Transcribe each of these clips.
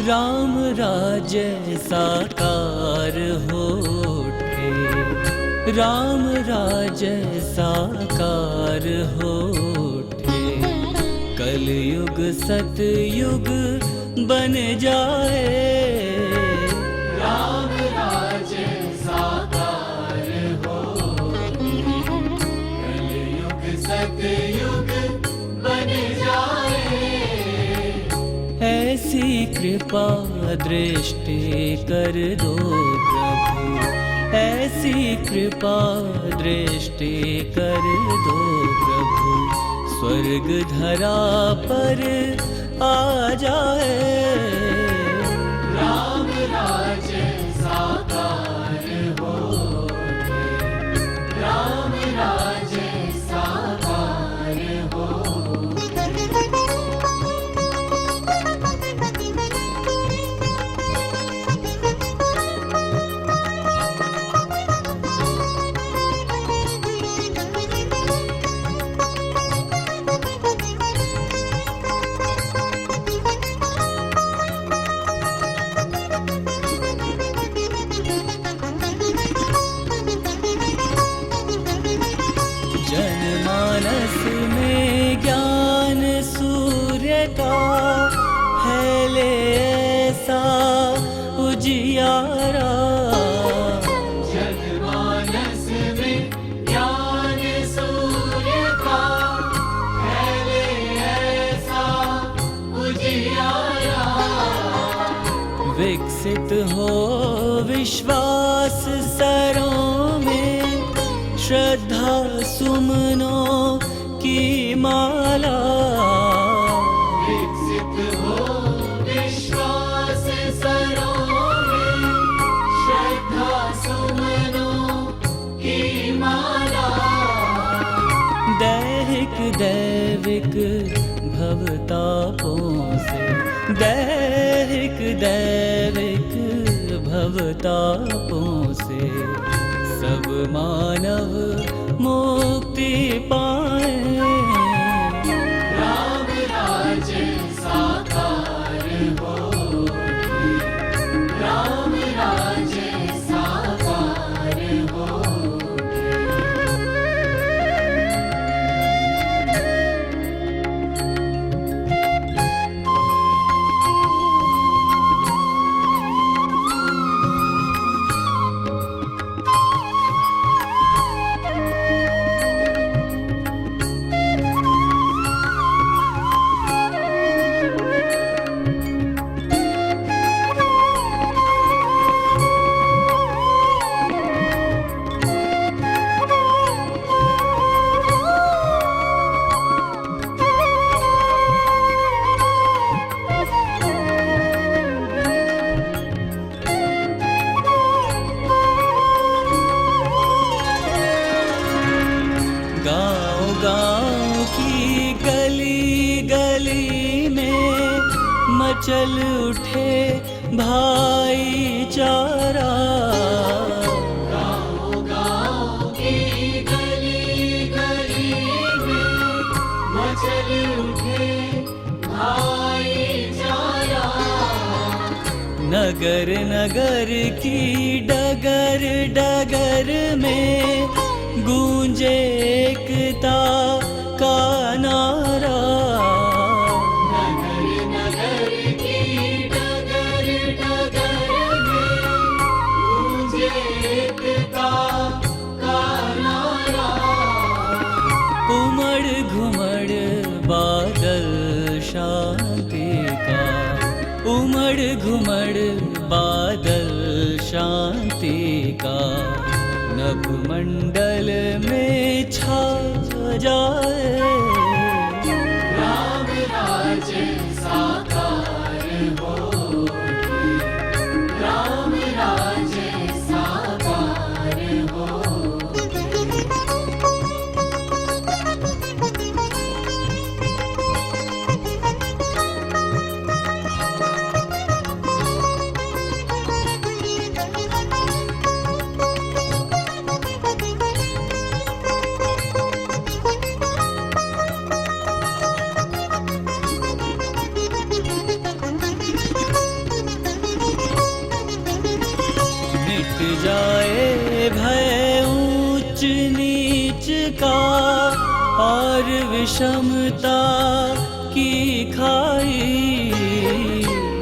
राम राज्य साकार होठे, राम राज्य साकार होठे। कलयुग सतयुग बन जाए, राम राज्य साकार होठे। कलयुग सतयुग बन जाए, ऐसी कृपा दृष्टि कर दो प्रभु, ऐसी कृपा दृष्टि कर दो प्रभु। स्वर्ग धरा पर आ जाए, राम राज्य साकार होठे। राम राज्य साकार होठे। जनमानस में ज्ञान सूर्य का फैले ऐसा उजियारा। जनमानस में ज्ञान सूर्य का फैले ऐसा उजियारा। विकसित हो विश्वास सरों में, श्रद्धा सुमनों की माला। विकसित हो विश्वास सरों में, श्रद्धा सुमनों की माला। दैहिक दैविक भवतापों से, दैहिक दैविक भवतापों से सब मानव मुक्ति पाए। राम राज्य साकार होठे। राम राज्य साकार होठे। गाँव की गली गली में मचल उठे भाईचारा। गाँव की गली गली में मचल उठे भाईचारा। नगर नगर की डगर डगर में गूंजे एकता का नारा। नगर नगर की डगर डगर में गूंजे एकता का नारा। उमड़ घुमड़ बादल शांति का, उमड़ घुमड़ बादल शांति का नभ मंडल में छा जाए। राम राज्य साकार होठे। राम राज्य साकार होठे। विषमता की खाई,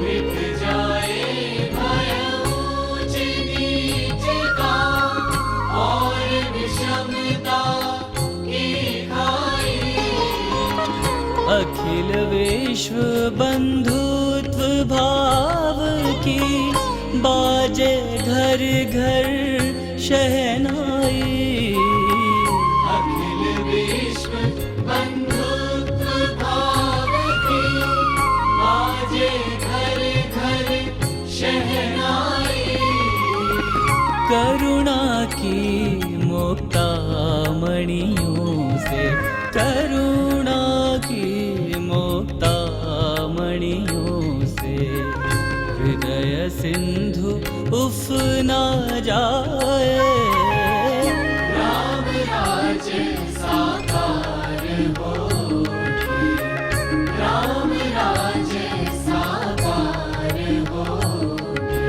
मिट जाए भय ऊंच नीच का और विषमता की खाई। अखिल विश्व बंधुत्व भाव की बाजे घर घर शहनाई। अखिल विश्व बंधुत्व भाव की बाजे घर घर शहनाई। करुणा की मुक्तामणियों से, करुणा की मुक्तामणियों से हृदय सिंधु उफ ना जाए। राम राज्य साकार होठे, राम राज्य साकार होठे।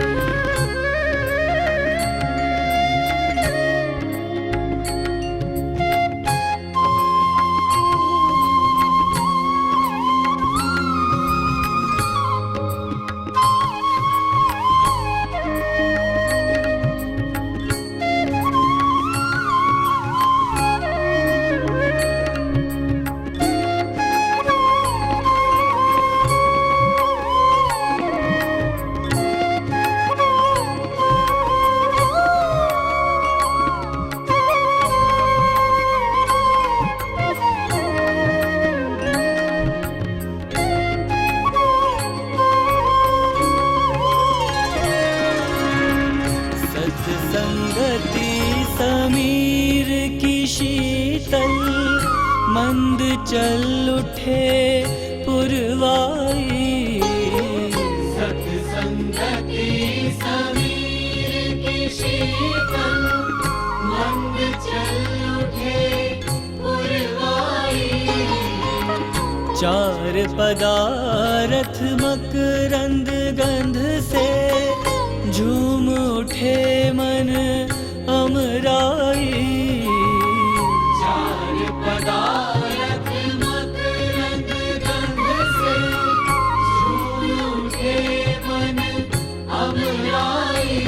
सत्संगति समीर की शीतल मंद चल उठे पुरवाई। सत्संगति समीर की शीतल मंद चल उठे पुरवाई। चार पदारथ मकरंद गंध से झूम उठे मन अमराई। चार पदारथ मकरंद गंध से झूम उठे मन अमराई।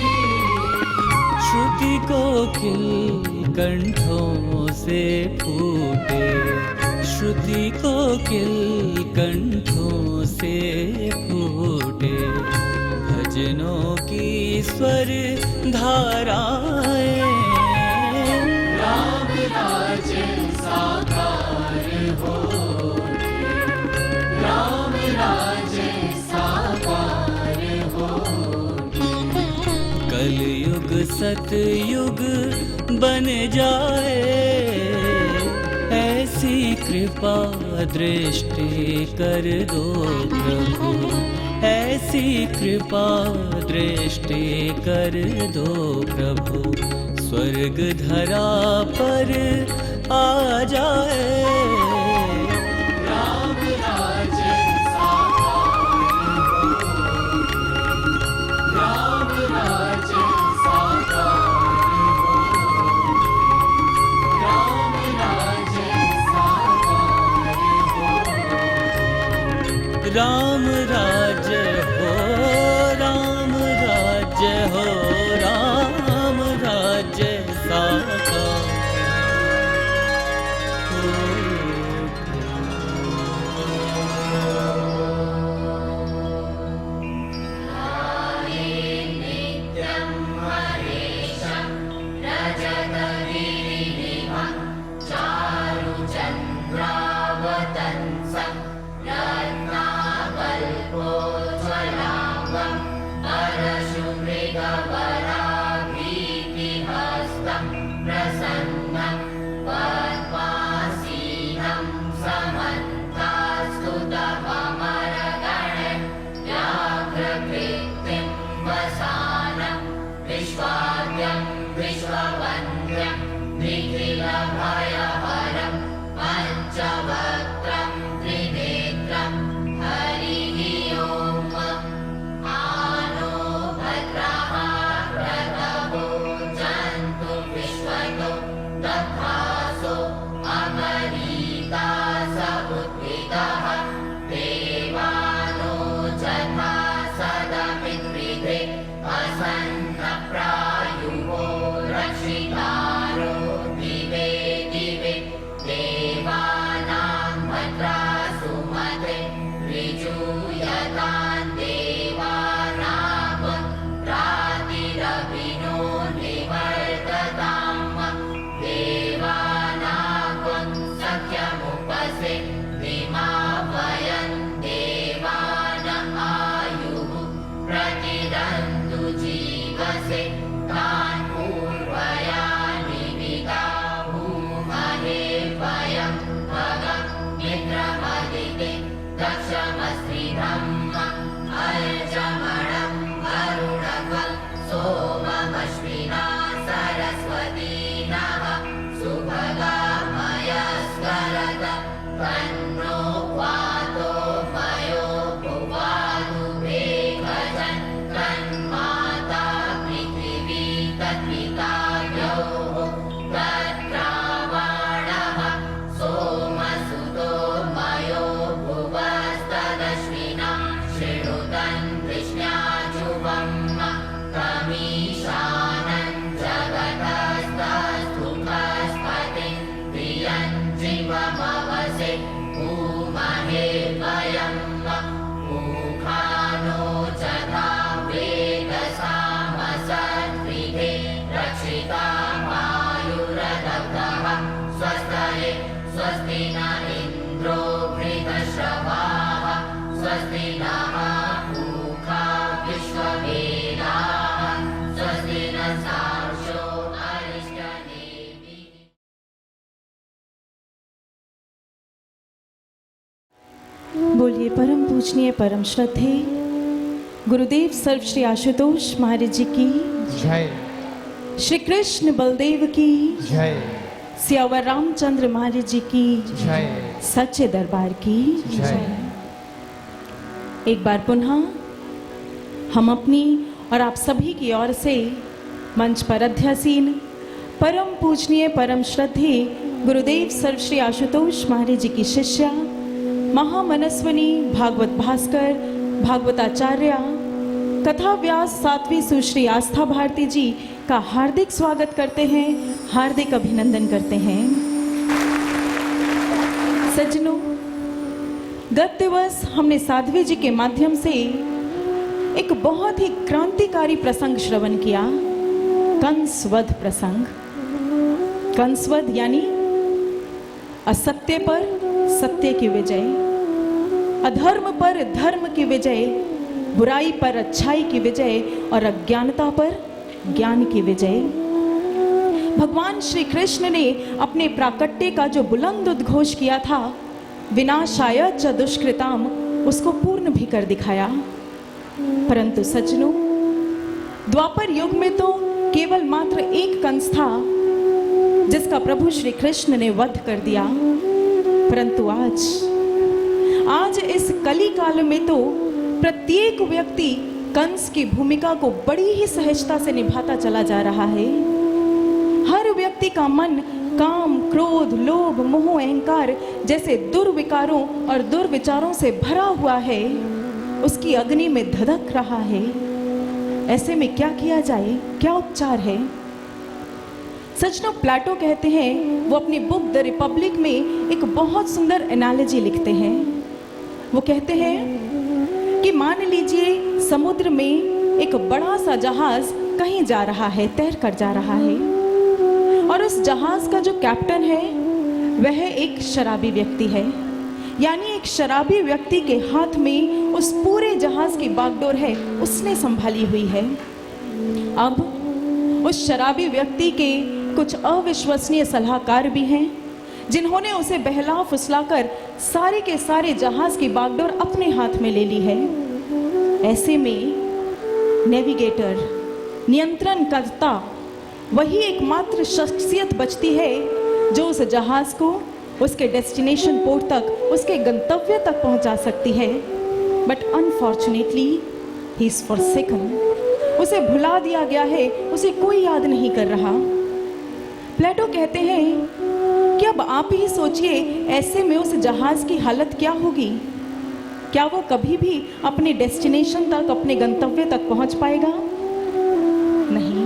श्रुति कोकिल कंठों से फूटे, श्रुति कोकिल कंठों से फूटे भजनों की स्वर धाराएं। राम राज्य साकार होठे, राम राज्य साकार होठे। कलयुग सतयुग बन जाए, ऐसी कृपा दृष्टि कर दो प्रभु, ऐसी कृपा दृष्टि कर दो प्रभु। स्वर्ग धरा पर आ जाए। राम राज्य साकार होठे, राम राज्य साकार होठे, राम राज्य साकार होठे। राम राज्य हो, राम राज्य हो, राम राज्य साकार हो। चारुचन्द्रावतंसं रत्नाकल्पोज्ज्वलां देवानो जथा सदमिद्रिदे असन्नप्रायुवो रक्षितारो दिवे दिवे देवानां भद्रा सुमते ऋजूयतां देवानां रातिरभिनो निवर्ततां देवानां सख्यमुपसे निमावयन् देवान आयुः प्रतिदन्तु जीवसे तान् पूर्वयानि विदाहुमहे वयं भग मित्रमदिते दक्षमस्त्रिधम् अर्जमणं वरुणकं सोममश्विना सरस्वती नः सुभगामयस्करत तन्नो वातो वयो भुवादु वेगजन् तन्माता पृथिवी तत्पिता द्यौः तत्रावणः सोमसुतो मयो भुवस्तदश्विना शृणुतन् कृष्ण्याजुवम् तमीशानं जगतस्तस्थुपस्पतिं प्रियं जीवमवसे भूमहे वयं मुखानो जथा वेदसामसद्विधे रक्षिता वायुरदब्धः स्वस्तये स्वस्ति न इन्द्रो वृधश्रवाः स्वस्ति नः पूषा विश्ववेदाः स्वस्ति न सार्क्ष्यो अरिष्टनेमिः। बोलिए परम पूजनीय परम श्रद्धेय गुरुदेव सर्व श्री आशुतोष महाराज जी की जय। श्री कृष्ण बलदेव की जय सियावर रामचंद्र महाराज जी की जय सच्चे दरबार की जय। एक बार पुनः हम अपनी और आप सभी की ओर से मंच पर अध्यासीन परम पूजनीय परम श्रद्धेय गुरुदेव सर्व श्री आशुतोष महाराज जी की शिष्या महामनस्विनी भागवत भास्कर भागवताचार्य कथा व्यास सात्वी सुश्री आस्था भारती जी का हार्दिक स्वागत करते हैं, हार्दिक अभिनंदन करते हैं। सज्जनों, गत दिवस हमने साध्वी जी के माध्यम से एक बहुत ही क्रांतिकारी प्रसंग श्रवण किया, कंसवध प्रसंग। कंसवध यानी असत्य पर सत्य की विजय, अधर्म पर धर्म की विजय, बुराई पर अच्छाई की विजय और अज्ञानता पर ज्ञान की विजय। भगवान श्री कृष्ण ने अपने प्राकट्य का जो बुलंद उद्घोष किया था, विनाशाय च दुष्कृताम, उसको पूर्ण भी कर दिखाया। परंतु सज्जनों, द्वापर युग में तो केवल मात्र एक कंस था जिसका प्रभु श्री कृष्ण ने वध कर दिया, परंतु आज इस कली काल में तो प्रत्येक व्यक्ति कंस की भूमिका को बड़ी ही सहजता से निभाता चला जा रहा है। हर व्यक्ति का मन काम, क्रोध, लोभ, मोह, अहंकार जैसे दुर्विकारों और दुर्विचारों से भरा हुआ है, उसकी अग्नि में धधक रहा है। ऐसे में क्या किया जाए, क्या उपचार है? सज्जनों, प्लेटो कहते हैं, वो अपनी बुक द रिपब्लिक में एक बहुत सुंदर एनालॉजी लिखते हैं। वो कहते हैं कि मान लीजिए समुद्र में एक बड़ा सा जहाज कहीं जा रहा है, तैर कर जा रहा है, और उस जहाज का जो कैप्टन है वह एक शराबी व्यक्ति है। यानी एक शराबी व्यक्ति के हाथ में उस पूरे जहाज की बागडोर है, उसने संभाली हुई है। अब उस शराबी व्यक्ति के कुछ अविश्वसनीय सलाहकार भी हैं जिन्होंने उसे बहला फुसलाकर सारे के सारे जहाज की बागडोर अपने हाथ में ले ली है। ऐसे में नेविगेटर, नियंत्रणकर्ता, वही एकमात्र शख्सियत बचती है जो उस जहाज को उसके डेस्टिनेशन पोर्ट तक, उसके गंतव्य तक पहुंचा सकती है। But unfortunately he is forsaken, उसे भुला दिया गया है, उसे कोई याद नहीं कर रहा। प्लेटो कहते हैं कि अब आप ही सोचिए ऐसे में उस जहाज की हालत क्या होगी। क्या वो कभी भी अपने डेस्टिनेशन तक, अपने गंतव्य तक पहुंच पाएगा? नहीं,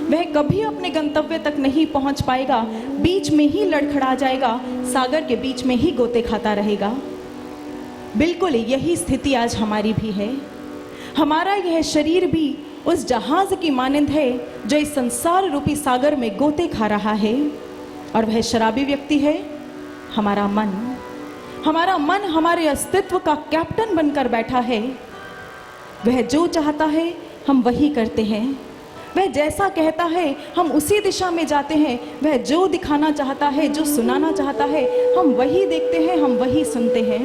वह कभी अपने गंतव्य तक नहीं पहुंच पाएगा। बीच में ही लड़खड़ा जाएगा, सागर के बीच में ही गोते खाता रहेगा। बिल्कुल यही स्थिति आज हमारी भी है। हमारा यह शरीर भी उस जहाज की मानंद है जो इस संसार रूपी सागर में गोते खा रहा है। और वह शराबी व्यक्ति है हमारा मन। हमारा मन हमारे अस्तित्व का कैप्टन बनकर बैठा है। वह जो चाहता है हम वही करते हैं। वह जैसा कहता है हम उसी दिशा में जाते हैं। वह जो दिखाना चाहता है, जो सुनाना चाहता है, हम वही देखते हैं, हम वही सुनते हैं।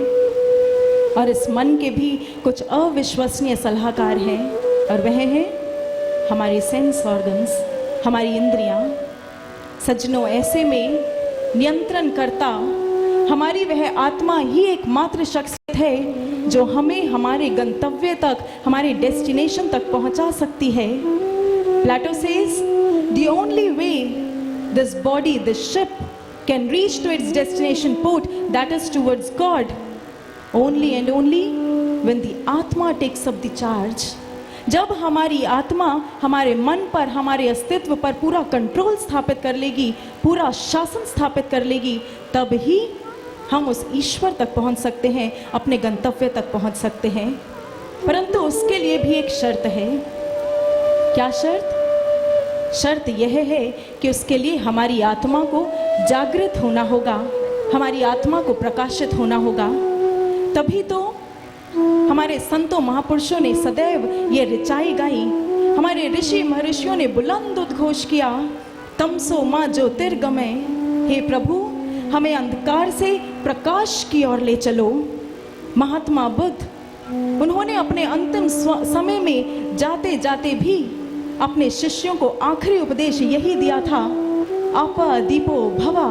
और इस मन के भी कुछ अविश्वसनीय सलाहकार हैं, और वह है हमारी सेंस ऑर्गन्स, हमारी इंद्रियां। सज्जनों, ऐसे में नियंत्रण करता हमारी वह आत्मा ही एकमात्र शख्सियत है जो हमें हमारे गंतव्य तक, हमारे डेस्टिनेशन तक पहुंचा सकती है। Plato says, the only way this body, this ship, can reach to its destination port, that is towards God, only and only when the Atma takes up the charge. जब हमारी आत्मा हमारे मन पर, हमारे अस्तित्व पर पूरा कंट्रोल स्थापित कर लेगी, पूरा शासन स्थापित कर लेगी, तब ही हम उस ईश्वर तक पहुंच सकते हैं, अपने गंतव्य तक पहुंच सकते हैं। परंतु उसके लिए भी एक शर्त है। क्या शर्त? शर्त यह है कि उसके लिए हमारी आत्मा को जागृत होना होगा, हमारी आत्मा को प्रकाशित होना होगा। तभी तो हमारे संतों महापुरुषों ने सदैव ये ऋचाई गाई, हमारे ऋषि महर्षियों ने बुलंद उद्घोष किया, तमसो मां ज्योतिर्गमय, हे प्रभु हमें अंधकार से प्रकाश की ओर ले चलो। महात्मा बुद्ध, उन्होंने अपने अंतिम समय में जाते जाते भी अपने शिष्यों को आखिरी उपदेश यही दिया था, आपा दीपो भवा,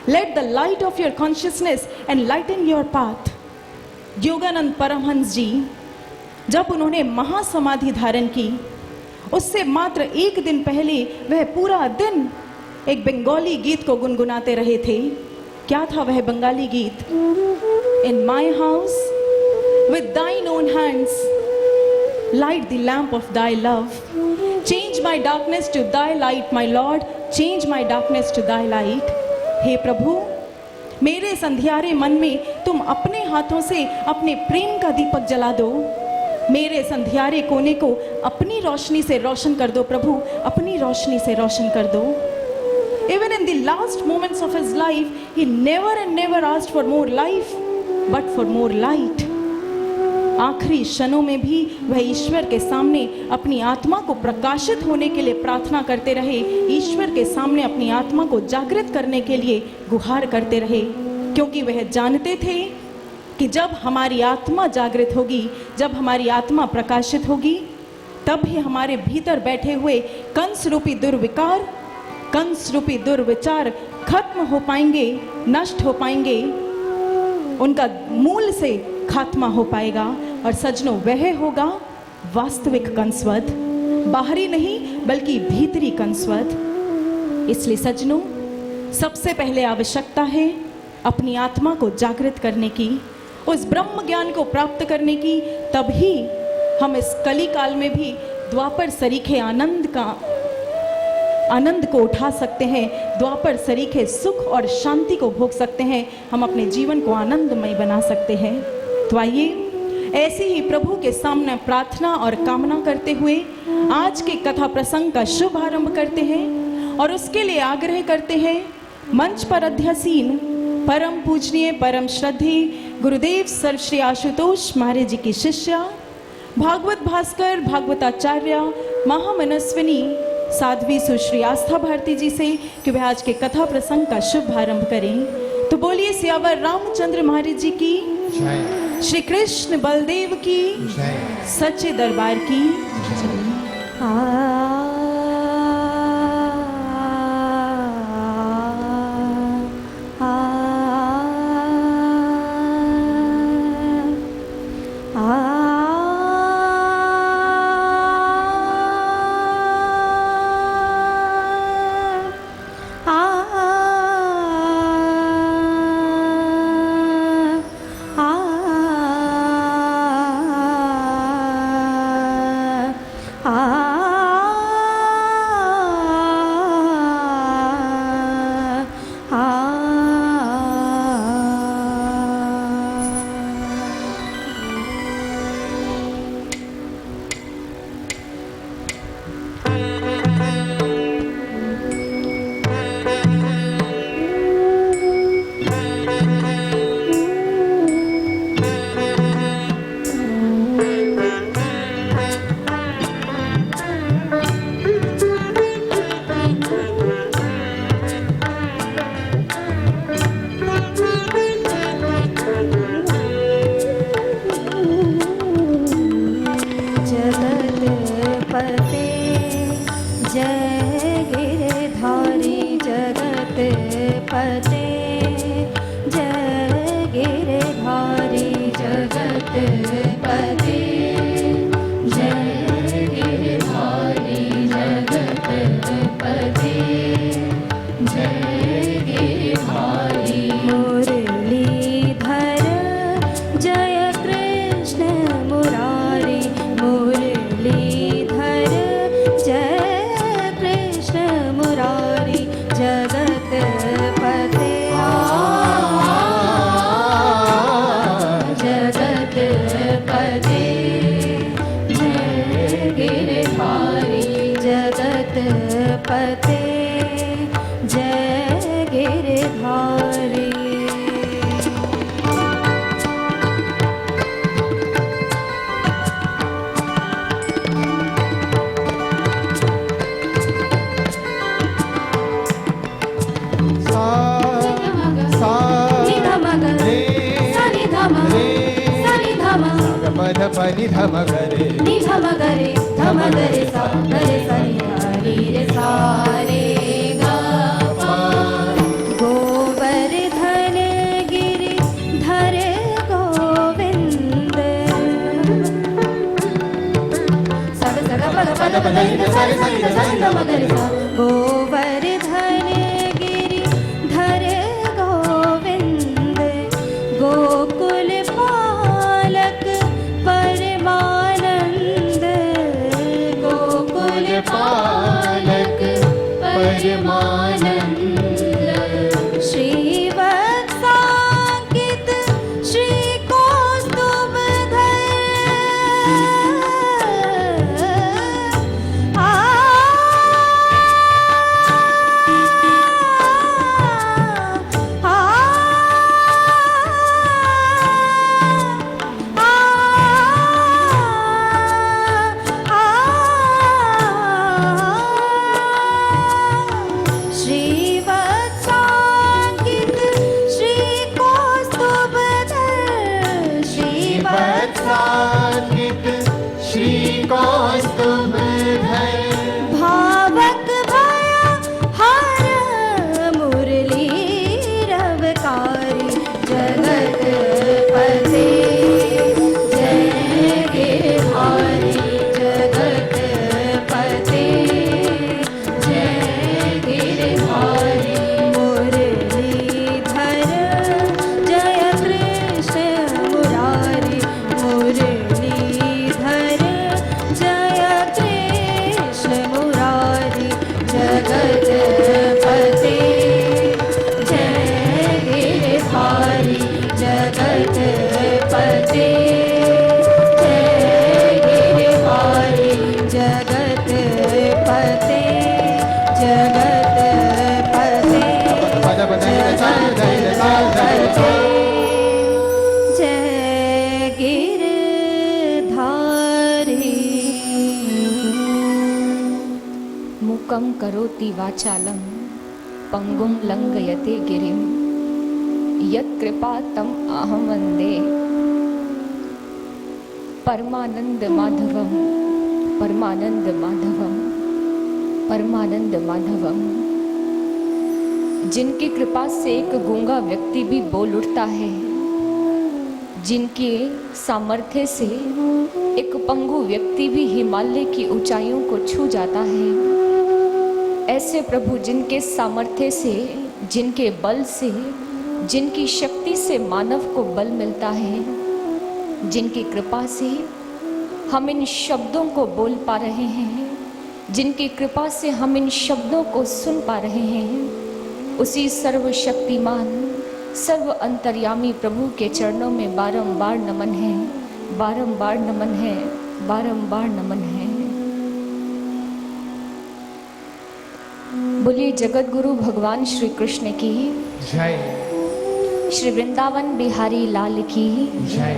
let the light of your consciousness enlighten your path. Yogananda Paramahansa ji जब उन्होंने महासमाधि धारण की, उससे मात्र एक दिन पहले वह पूरा दिन एक बंगाली गीत को गुनगुनाते रहे थे। क्या था वह बंगाली गीत? इन माई हाउस विद दाइन own hands light the lamp of thy love, change my darkness to thy light, my Lord, change my darkness to thy light। हे प्रभु, मेरे संध्यारे मन में तुम अपने हाथों से अपने प्रेम का दीपक जला दो। मेरे संध्यारे कोने को अपनी रोशनी से रोशन कर दो प्रभु, अपनी रोशनी से रोशन कर दो। Even in the last moments of his life, he never and never asked for more life, but for more light। आखिरी क्षणों में भी वह ईश्वर के सामने अपनी आत्मा को प्रकाशित होने के लिए प्रार्थना करते रहे, ईश्वर के सामने अपनी आत्मा को जागृत करने के लिए गुहार करते रहे, क्योंकि वह जानते थे कि जब हमारी आत्मा जागृत होगी, जब हमारी आत्मा प्रकाशित होगी, तब ही हमारे भीतर बैठे हुए कंस रूपी दुर्विकार, कंस रूपी दुर्विचार खत्म हो पाएंगे, नष्ट हो पाएंगे, उनका मूल से खात्मा हो पाएगा। और सज्जनों, वह होगा वास्तविक कंसवध, बाहरी नहीं बल्कि भीतरी कंसवध। इसलिए सज्जनों, सबसे पहले आवश्यकता है अपनी आत्मा को जागृत करने की, उस ब्रह्म ज्ञान को प्राप्त करने की। तभी हम इस कली काल में भी द्वापर सरीखे आनंद को उठा सकते हैं, द्वापर सरीखे सुख और शांति को भोग सकते हैं, हम अपने जीवन को आनंदमय बना सकते हैं। तो आइए ऐसे ही प्रभु के सामने प्रार्थना और कामना करते हुए आज के कथा प्रसंग का शुभ आरंभ करते हैं, और उसके लिए आग्रह करते हैं मंच पर अध्यासीन परम पूजनीय, परम श्रद्धेय गुरुदेव सर्वश्री आशुतोष महाराज जी की शिष्या, भागवत भास्कर भागवताचार्य महामनस्विनी साध्वी सुश्री आस्था भारती जी से कि वह आज के कथा प्रसंग का शुभ आरंभ करें। तो बोलिए सियावर रामचंद्र महाराज जी की, श्री कृष्ण बलदेव की, सच्चे दरबार की। जगतपते जय गिरधारी जगतपते जय गिरधारी मुरलीधर जय कृष्ण मुरारी मुरलीधर जय कृष्ण मुरारी जगतपते जगतपते जय गिरधारी जगतपते जय गिरधारी पनि धम गरे निधम गरे धम गरे सा गरे सनि हरि रे सारे गा पा गोवर्धन गिरि धर गोविंद सग सग पग पद पद नि सरि सनि सनि धम गरे सा गोवर्धन गिरि धर गोविंद गोकुल पालक परमानंद गोकुल पालक परमानंद श्रीवत्सांकित श्री कौस्तुभधर आ श्रीवत्सांकित श्री कौस्तुभधर वत्सान्वित श्री कौस्तुभधर भावक भया हर मुरली रवकारी जगतपते जय गिरधारी जगतपते जय गिरधारी मुरलीधर जय कृष्ण मुरारी मुरलीधर जय कृष्ण मुरारी जगतपते जय गिरधारी जगतपते जय गिरधारी जगतपते जगतपते पद पद जय गिरधारी मूकं करोति वाचालं पंगुं लंघयते गिरिं यत्कृपातम् अहं वन्दे परमानंद माधवम परमानंद माधवम परमानंद माधवम। जिनकी कृपा से एक गूंगा व्यक्ति भी बोल उठता है, जिनके सामर्थ्य से एक पंगु व्यक्ति भी हिमालय की ऊंचाइयों को छू जाता है, ऐसे प्रभु जिनके सामर्थ्य से, जिनके बल से, जिनकी शक्ति से मानव को बल मिलता है, जिनकी कृपा से हम इन शब्दों को बोल पा रहे हैं, जिनकी कृपा से हम इन शब्दों को सुन पा रहे हैं, उसी सर्वशक्तिमान सर्व अंतर्यामी प्रभु के चरणों में बारंबार नमन है, बारंबार नमन है, बारंबार नमन है। बोलिए जगत गुरु भगवान श्री कृष्ण की जय श्री वृंदावन बिहारी लाल की जय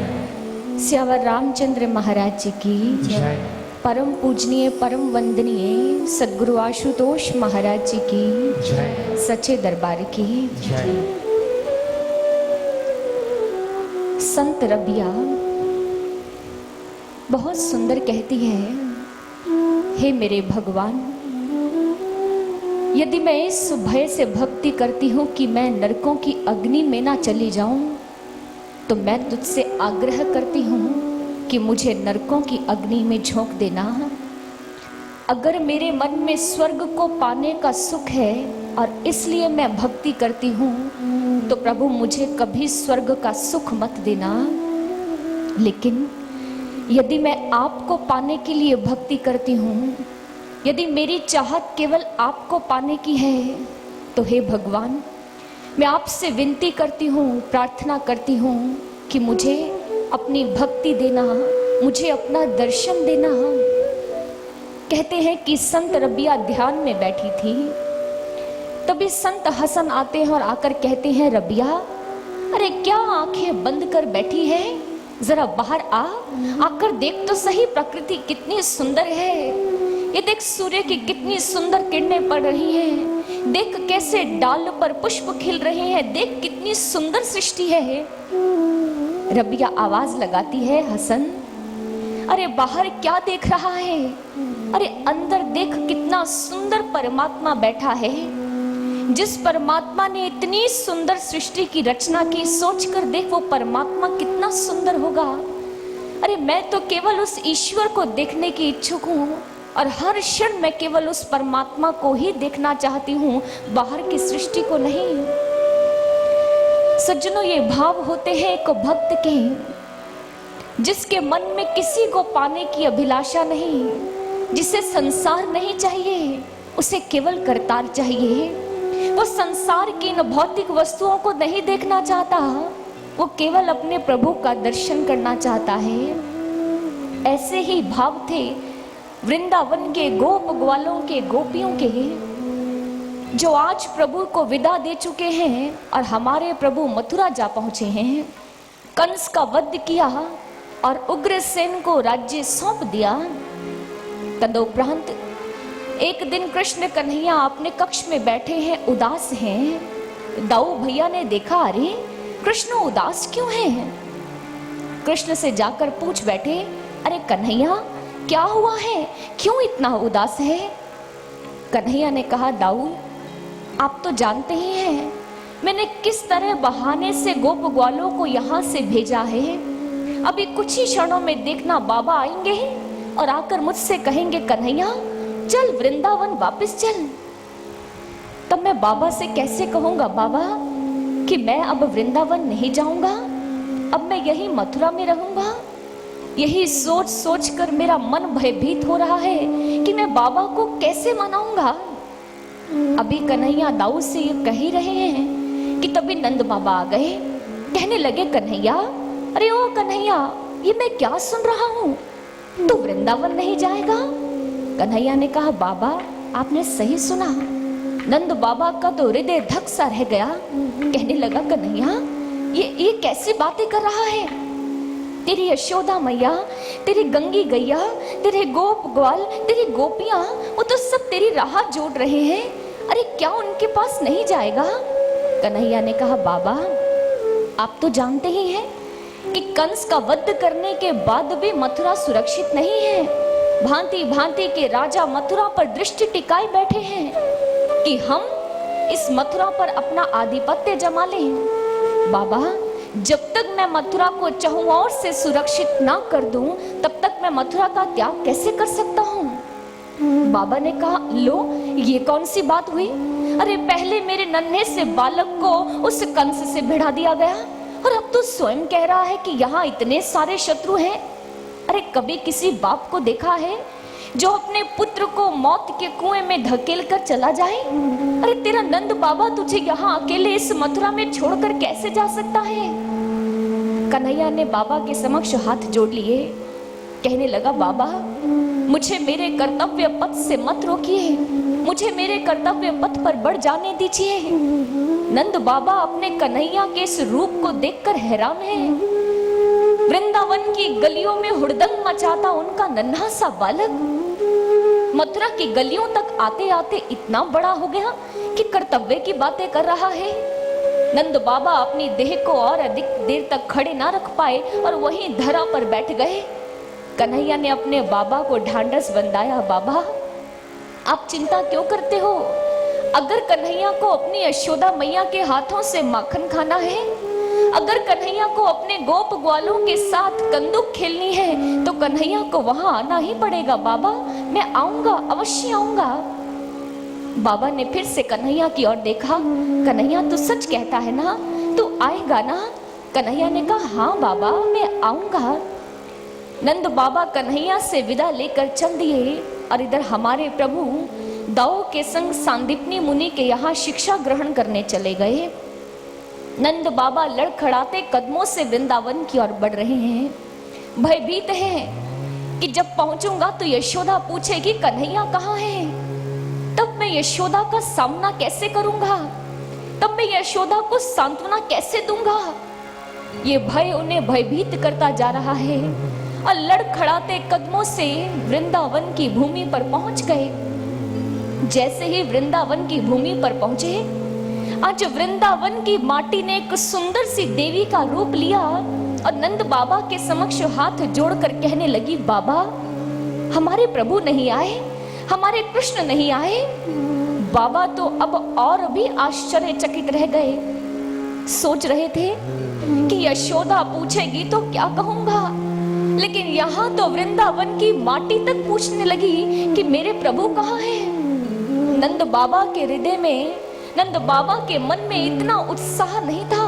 स्यावर रामचंद्र महाराज जी की जय परम पूजनीय परम वंदनीय सद्गुरु आशुतोष महाराज जी की जय सच्चे दरबार की जय। संत रबिया बहुत सुंदर कहती है, हे मेरे भगवान, यदि मैं इस भय से भक्ति करती हूँ कि मैं नरकों की अग्नि में ना चली जाऊं, तो तो मैं तुझसे आग्रह करती हूँ कि मुझे नरकों की अग्नि में झोंक देना। अगर मेरे मन में स्वर्ग को पाने का सुख है और इसलिए मैं भक्ति करती हूँ, तो प्रभु मुझे कभी स्वर्ग का सुख मत देना। लेकिन यदि मैं आपको पाने के लिए भक्ति करती हूँ, यदि मेरी चाहत केवल आपको पाने की है, तो हे भगवान, मैं आपसे विनती करती हूँ, प्रार्थना करती हूँ कि मुझे अपनी भक्ति देना, मुझे अपना दर्शन देना। कहते हैं कि संत रबिया ध्यान में बैठी थी, तभी संत हसन आते हैं और आकर कहते हैं, रबिया अरे क्या आंखें बंद कर बैठी है, जरा बाहर आकर देख तो सही, प्रकृति कितनी सुंदर है। ये देख सूर्य की कितनी सुंदर किरणें पड़ रही हैं, देख कैसे डाल पर पुष्प खिल रहे हैं, देख कितनी सुंदर सृष्टि है। रबिया आवाज लगाती है, हसन अरे बाहर क्या देख रहा है, अरे अंदर देख कितना सुंदर परमात्मा बैठा है। जिस परमात्मा ने इतनी सुंदर सृष्टि की रचना की, सोच कर देख वो परमात्मा कितना सुंदर होगा। अरे मैं तो केवल उस ईश्वर को देखने की इच्छुक हूँ और हर क्षण मैं केवल उस परमात्मा को ही देखना चाहती हूँ, बाहर की सृष्टि को नहीं। सज्जनों, ये भाव होते हैं एक भक्त के, जिसके मन में किसी को पाने की अभिलाषा नहीं, जिसे संसार नहीं चाहिए, उसे केवल करतार चाहिए। वो संसार की इन भौतिक वस्तुओं को नहीं देखना चाहता, वो केवल अपने प्रभु का दर्शन करना चाहता है। ऐसे ही भाव थे वृंदावन के गोप ग्वालों के, गोपियों के, जो आज प्रभु को विदा दे चुके हैं और हमारे प्रभु मथुरा जा पहुंचे हैं। कंस का वध किया और उग्रसेन को राज्य सौंप दिया। तदुपरांत एक दिन कृष्ण कन्हैया अपने कक्ष में बैठे हैं, उदास हैं। दाऊ भैया ने देखा, अरे कृष्ण उदास क्यों हैं? कृष्ण से जाकर पूछ बैठे, अरे कन्हैया क्या हुआ है, क्यों इतना उदास है? कन्हैया ने कहा, दाऊ आप तो जानते ही हैं मैंने किस तरह बहाने से गोप ग्वालों को यहाँ से भेजा है। अभी कुछ ही क्षणों में देखना बाबा आएंगे और आकर मुझसे कहेंगे, कन्हैया चल वृंदावन वापस चल। तब मैं बाबा से कैसे कहूंगा, बाबा कि मैं अब वृंदावन नहीं जाऊंगा, अब मैं यही मथुरा में रहूंगा। यही सोच सोच कर मेरा मन भयभीत हो रहा है कि मैं बाबा को कैसे मनाऊंगा। अभी कन्हैया दाऊ से ये कह ही रहे हैं कि तभी नंद बाबा आ गए। कहने लगे, कन्हैया अरे ओ कन्हैया, ये मैं क्या सुन रहा हूँ, तू वृंदावन नहीं जाएगा? कन्हैया ने कहा, बाबा आपने सही सुना। नंद बाबा का तो हृदय धक सा रह गया। कहने लगा, कन्हैया ये कैसी बातें कर रहा है? तेरी यशोदा मैया, तेरी गंगी गैया, तेरे गोप ग्वाल, तेरी गोपियां, वो तो सब तेरी राह जोड़ रहे हैं। अरे क्या उनके पास नहीं जाएगा? कन्हैया ने कहा, बाबा आप तो जानते ही हैं कि कंस का वध करने के बाद भी मथुरा सुरक्षित नहीं है। भांति भांति के राजा मथुरा पर दृष्टि टिकाए बैठे हैं कि हम इस मथुरा पर अपना आधिपत्य जमा लें। बाबा जब तक मैं मथुरा को चहुओर से सुरक्षित ना कर दूं, तब तक मैं मथुरा का त्याग कैसे कर सकता हूँ? बाबा ने कहा, लो ये कौन सी बात हुई? अरे पहले मेरे नन्हे से बालक को उस कंस से भिड़ा दिया गया और अब तो स्वयं कह रहा है कि यहाँ इतने सारे शत्रु हैं। अरे कभी किसी बाप को देखा है जो अपने पुत्र को मौत के कुएं में धकेल कर चला जाए? अरे तेरा नंद बाबा तुझे यहाँ अकेले इस मथुरा में छोड़कर कैसे जा सकता है? कन्हैया ने बाबा के समक्ष हाथ जोड़ लिए। कहने लगा, बाबा मुझे मेरे कर्तव्य पथ से मत रोकिए, मुझे मेरे कर्तव्य पथ पर बढ़ जाने दीजिए। नंद बाबा अपने कन्हैया के इस रूप को देखकर हैरान है। वृंदावन की गलियों में हुड़दंग मचाता उनका नन्हा सा बालक मथुरा की गलियों तक आते आते इतना बड़ा हो गया कि कर्तव्य की बातें कर रहा है। नंद बाबा अपनी देह को और अधिक देर तक खड़े ना रख पाए और वहीं धरा पर बैठ गए। कन्हैया ने अपने बाबा को ढांढस बंधाया, बाबा आप चिंता क्यों करते हो? अगर कन्हैया को अपनी यशोदा मैया के हाथों से माखन खाना है, अगर कन्हैया को अपने गोप ग्वालों के साथ कंदुक खेलनी है तो कन्हैया को वहां आना ही पड़ेगा। बाबा मैं आऊंगा, अवश्य आऊंगा। बाबा ने फिर से कन्हैया की ओर देखा। कन्हैया तू सच कहता है ना, तू आएगा ना? कन्हैया ने कहा हाँ बाबा मैं आऊंगा। नंद बाबा कन्हैया से विदा लेकर चल दिए और इधर हमारे प्रभु दाऊ के संग सांदीपनी मुनि के यहाँ शिक्षा ग्रहण करने चले गए। नंद बाबा लड़खड़ाते कदमों से वृंदावन की ओर बढ़ रहे हैं। भयभीत हैं कि जब पहुंचूंगा तो यशोदा पूछेगी कन्हैया कहाँ है, तब मैं यशोदा का सामना कैसे करूंगा, तब मैं यशोदा को सांत्वना कैसे दूंगा। ये भय उन्हें भयभीत करता जा रहा है और लड़खड़ाते कदमों से वृंदावन की भूमि पर पहुंच गए। जैसे ही वृंदावन की भूमि पर पहुंचे, आज वृंदावन की माटी ने एक सुंदर सी देवी का रूप लिया और नंद बाबा के समक्ष हाथ जोड़कर कहने लगी बाबा हमारे प्रभु नहीं आए, हमारे कृष्ण नहीं आए। बाबा तो अब और भी आश्चर्यचकित रह गए। सोच रहे थे कि यशोदा पूछेगी तो क्या कहूंगा, लेकिन यहाँ तो वृंदावन की माटी तक पूछने लगी कि मेरे प्रभु कहाँ हैं। नंद बाबा के हृदय में, नंद बाबा के मन में इतना उत्साह नहीं था,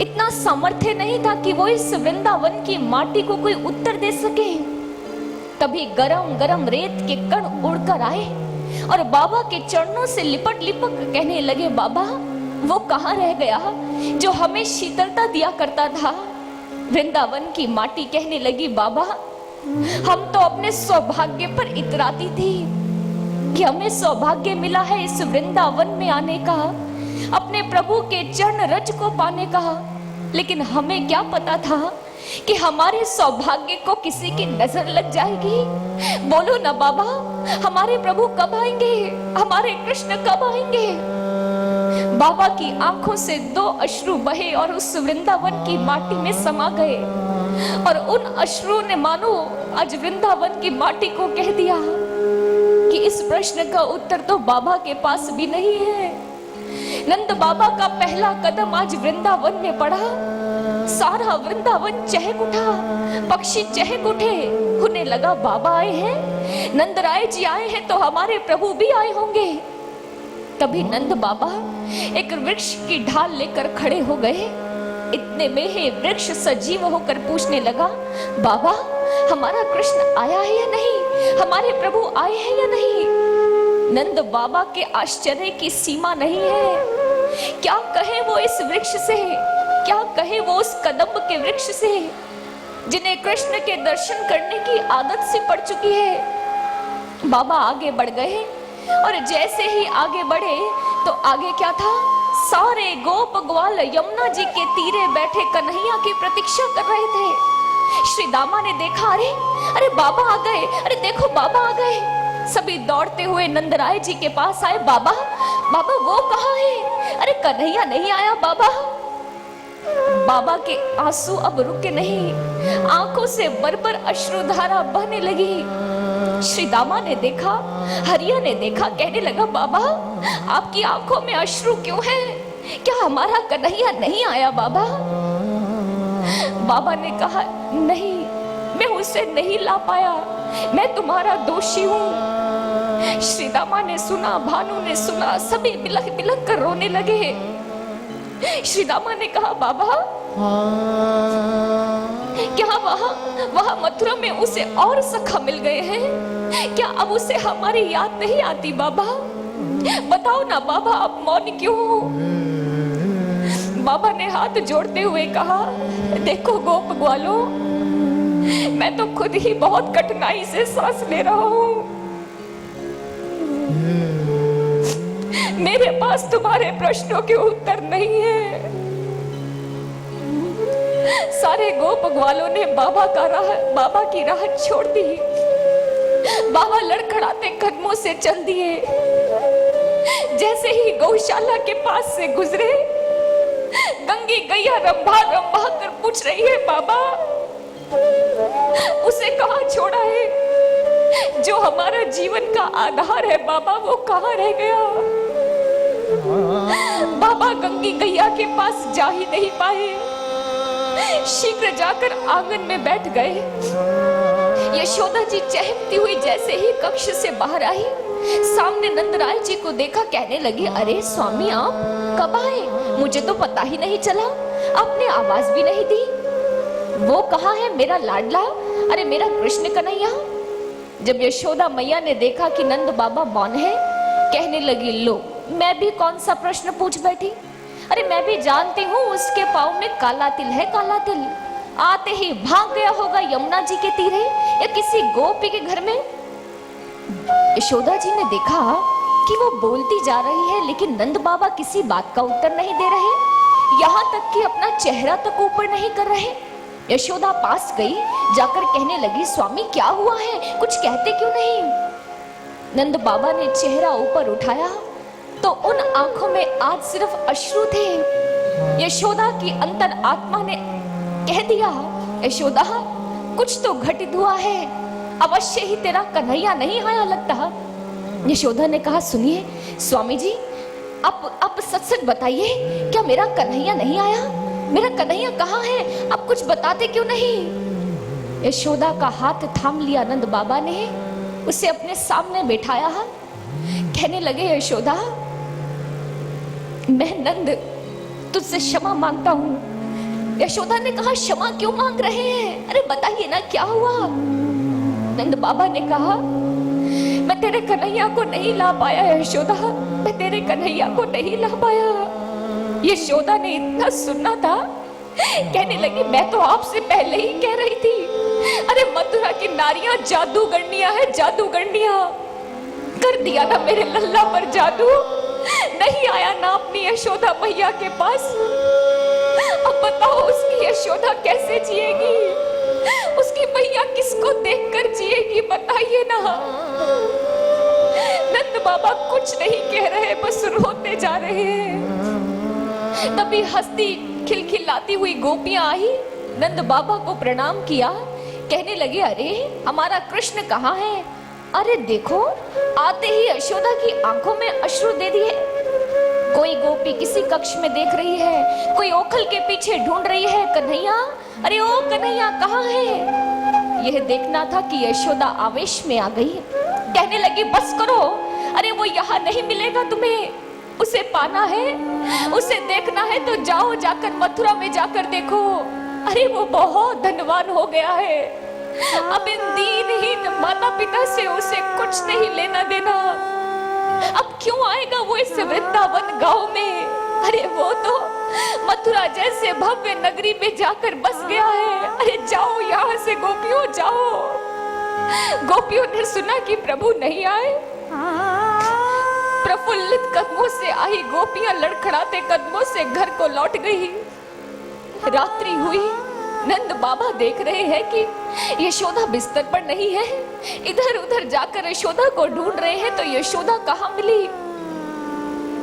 इतना सामर्थ्य नहीं था कि वो इस वृंदावन की माटी को कोई उत्तर दे सके। तभी गरम गरम रेत के कण उड़कर आए और बाबा के चरणों से लिपट लिपट कहने लगे बाबा वो कहाँ रह गया जो हमें शीतलता दिया करता था। वृंदावन की माटी कहने लगी बाबा हम तो अपने सौभाग्य पर इतराती थी कि हमें सौभाग्य मिला है इस वृंदावन में आने का, अपने प्रभु के चरण रज को पाने का, लेकिन हमें क्या पता था कि हमारे सौभाग्य को किसी की नजर लग जाएगी। बोलो ना बाबा हमारे प्रभु कब आएंगे, हमारे कृष्ण कब आएंगे। बाबा की आंखों से 2 अश्रु बहे और उस वृंदावन की माटी में समा गए और उन अश्रुओं ने मानो आज वृंदावन की माटी को कह दिया कि इस प्रश्न का उत्तर तो बाबा के पास भी नहीं है। नंद बाबा का पहला कदम आज वृंदावन में पड़ा। सारा वृंदावन चहक उठा, पक्षी चहक उठे। उन्हें लगा बाबा आए हैं, नंदराय जी आए हैं तो हमारे प्रभु भी आए होंगे। तभी नंद बाबा एक वृक्ष की ढाल लेकर खड़े हो गए। इतने में ही वृक्ष सजीव होकर पूछने लगा बाबा हमारा कृष्ण आया है या नहीं, हमारे प्रभु आए हैं या नहीं। नंद बाबा के आश्चर्य की सीमा नहीं है। क्या कहे वो इस वृक्ष से, क्या कहे वो उस कदम्ब के वृक्ष से जिन्हें कृष्ण के दर्शन करने की आदत सी पड़ चुकी है। बाबा आगे बढ़ गए और जैसे ही आगे बढ़े तो आगे क्या था, सारे गोप ग्वाल यमुना जी के तीरे बैठे कन्हैया की प्रतीक्षा कर रहे थे। श्री दामा ने देखा अरे अरे बाबा आ गए, अरे देखो बाबा आ गए। सभी दौड़ते हुए नंदराय जी के पास आए। बाबा बाबा वो कहाँ है, अरे कन्हैया नहीं आया बाबा। बाबा के आंसू अब रुके नहीं, आंखों से बरबर अश्रुधारा बहने लगी। श्री दामा ने देखा, हरिया ने देखा, कहने लगा बाबा आपकी आंखों में अश्रु क्यों है, क्या हमारा कन्हैया नहीं आया बाबा। बाबा ने कहा नहीं मैं उसे नहीं ला पाया, मैं तुम्हारा दोषी हूँ। श्री दामा ने सुना, भानु ने सुना, सभी बिलख बिलख कर रोने लगे। श्री दामा ने कहा बाबा क्या वहाँ मथुरा में उसे और सखा मिल गए हैं, क्या अब उसे हमारी याद नहीं आती बाबा। बताओ ना बाबा आप मौन क्यों हो। बाबा ने हाथ जोड़ते हुए कहा देखो गोप ग्वालो मैं तो खुद ही बहुत कठिनाई से सांस ले रहा हूँ, मेरे पास तुम्हारे प्रश्नों के उत्तर नहीं है। सारे गोप ग्वालों ने बाबा की राह छोड़ दी। बाबा लड़खड़ाते कदमों से चल दिए। जैसे ही गौशाला के पास से गुजरे, गंगी गैया रंभा रंभा कर पूछ रही है बाबा उसे कहाँ छोड़ा है, जो हमारा जीवन का आधार है बाबा वो कहाँ रह गया। बाबा गंगी गैया के पास जा ही नहीं पाए। शीघ्र जाकर आंगन में बैठ गए। यशोदा जी चहकती हुई जैसे ही कक्ष से बाहर आई, सामने नंदराय जी को देखा, कहने लगी, अरे स्वामी आप कब आए? मुझे तो पता ही नहीं चला, आपने आवाज भी नहीं दी। वो कहाँ है मेरा लाडला, अरे मेरा कृष्ण कन्हैया? जब यशोदा मैया ने देखा कि नंद बाबा मौन है, कहने लगी, लो मैं भी कौन सा प्रश्न पूछ बैठी? अरे मैं भी जानती हूँ उसके पाँव में काला तिल है, काला तिल। आते ही भाग गया होगा यमुना जी के तीरे या किसी गोपी के घर में। यशोदा जी ने देखा कि वो बोलती जा रही है, लेकिन नंद बाबा किसी बात का उत्तर नहीं दे रहे, यहाँ तक कि अपना चेहरा तक ऊपर नहीं कर रहे। यशोदा पास गई, जाकर कहने लगी, स्वामी क्या हुआ है, कुछ कहते क्यों नहीं? नंद बाबा ने चेहरा ऊपर उठाया तो उन आंखों में आज सिर्फ अश्रु थे। यशोदा की अंतर आत्मा ने कह दिया, यशोदा कुछ तो घटित हुआ है, अवश्य ही तेरा कन्हैया नहीं आया लगता। यशोदा ने कहा, सुनिए स्वामी जी, आप सच सच बताइए, क्या मेरा कन्हैया नहीं आया? मेरा कन्हैया कहाँ है? आप कुछ बताते क्यों नहीं? यशोदा का हाथ थाम लिया नंद बाबा ने, उसे अपने सामने बैठाया, कहने लगे, यशोदा मैं नंद तुझसे क्षमा मांगता हूँ। यशोदा ने कहा, क्षमा क्यों मांग रहे हैं? अरे बताइए ना क्या हुआ? नंद बाबा ने कहा, मैं तेरे कन्हैया को नहीं ला पाया यशोदा, मैं तेरे कन्हैया को नहीं ला पाया। यशोदा ने इतना सुना था, कहने लगी, मैं तो आपसे पहले ही कह रही थी, अरे मथुरा की नारियां जादूगरनियां है, जादूगरनियां। कर दिया ना मेरे लल्ला पर जादू, नहीं आया ना अपनी यशोदा मैया के पास। अब बताओ उसकी यशोदा कैसे जिएगी, उसकी मैया किसको देखकर जिएगी, बताइए ना। नंद बाबा कुछ नहीं कह रहे, बस रोते जा रहे हैं। तभी हंसती खिलखिलाती हुई गोपियां आई, नंद बाबा को प्रणाम किया, कहने लगे, अरे हमारा कृष्ण कहाँ है? अरे देखो, आते ही यशोदा की आंखों में अश्रु दे दिए। कोई गोपी किसी कक्ष में देख रही है, कोई ओखल के पीछे ढूंढ रही है, कन्हैया, अरे ओ कन्हैया कहाँ है? यह देखना था कि यशोदा आवेश में आ गई, कहने लगी, बस करो, अरे वो यहाँ नहीं मिलेगा तुम्हें, उसे पाना है, उसे देखना है तो जाओ, जाकर मथुरा में जाकर देखो, अरे वो बहुत धनवान हो गया है, अब इन दीनहीन माता पिता से उसे कुछ नहीं लेना देना। अब क्यों आएगा वो इस वृंदावन गांव में? अरे वो तो मथुरा जैसे भव्य नगरी में जाकर बस गया है। अरे जाओ यहाँ से गोपियों, जाओ। गोपियों ने सुना कि प्रभु नहीं आए, प्रफुल्लित कदमों से आई गोपियां लड़खड़ाते कदमों से घर को लौट गई। रात्रि हुई, नंद बाबा देख रहे हैं कि यशोदा बिस्तर पर नहीं है, इधर उधर जाकर यशोदा को ढूंढ रहे हैं, तो यशोदा कहाँ मिली?